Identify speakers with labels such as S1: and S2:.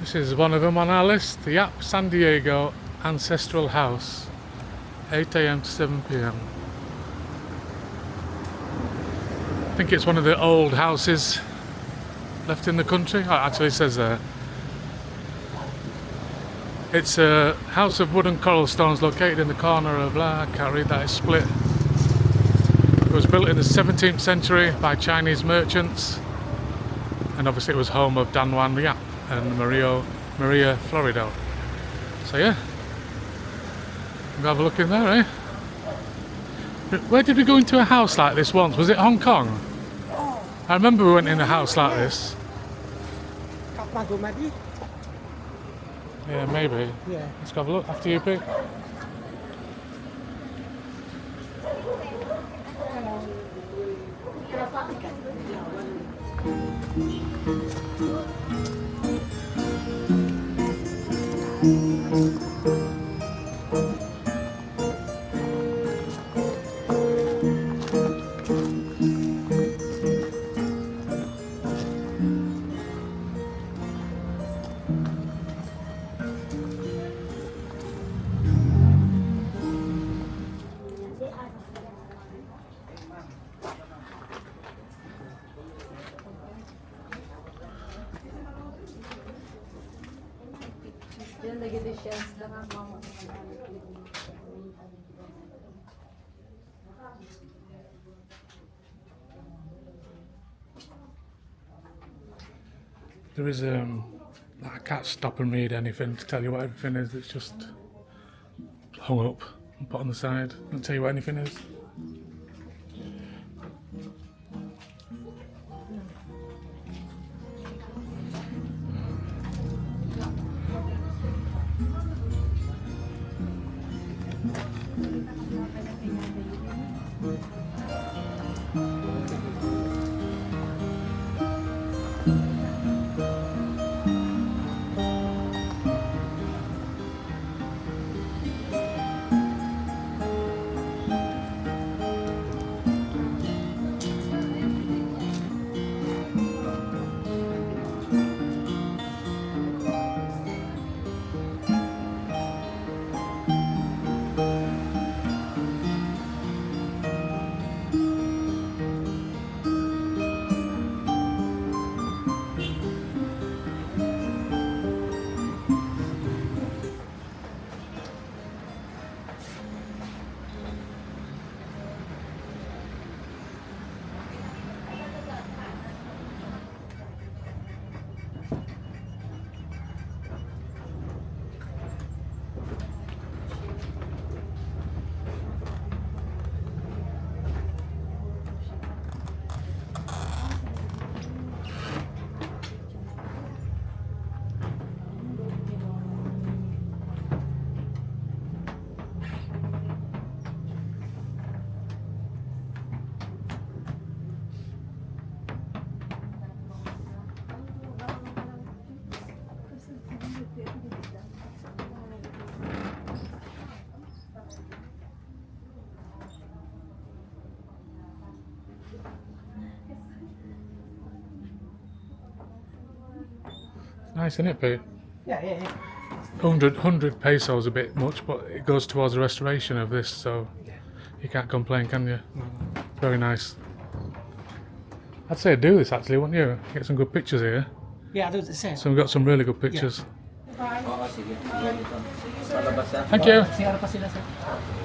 S1: This is one of them on our list, the Yap San Diego Ancestral House, 8 AM to 7 PM. I think it's one of the old houses left in the country. Oh, actually it says there. It's a house of wood and coral stones located in the corner of I can't read that, it's split. It was built in the 17th century by Chinese merchants, and obviously it was home of Dan Juan Yap and Maria Florido. So yeah, we'll have a look in there, eh? Where did we go into a house like this once? Was it Hong Kong? I remember we went in a house like this.
S2: Maybe?
S1: Yeah, maybe.
S2: Yeah.
S1: Let's go have a look after you, Pete. There is I can't stop and read anything to tell you what everything is. It's just hung up and put on the side. I'll tell you what anything is. Nice, isn't it, Pete?
S2: Yeah.
S1: 100 pesos a bit much, but it goes towards the restoration of this, so you can't complain, can you? Very nice. I'd say do this actually, wouldn't you? Get some good pictures here.
S2: Yeah, I do the same.
S1: So we've got some really good pictures.
S3: Oo, sige. Dito. Sa labas,
S1: Thank you.
S2: Singara pa sila, sir.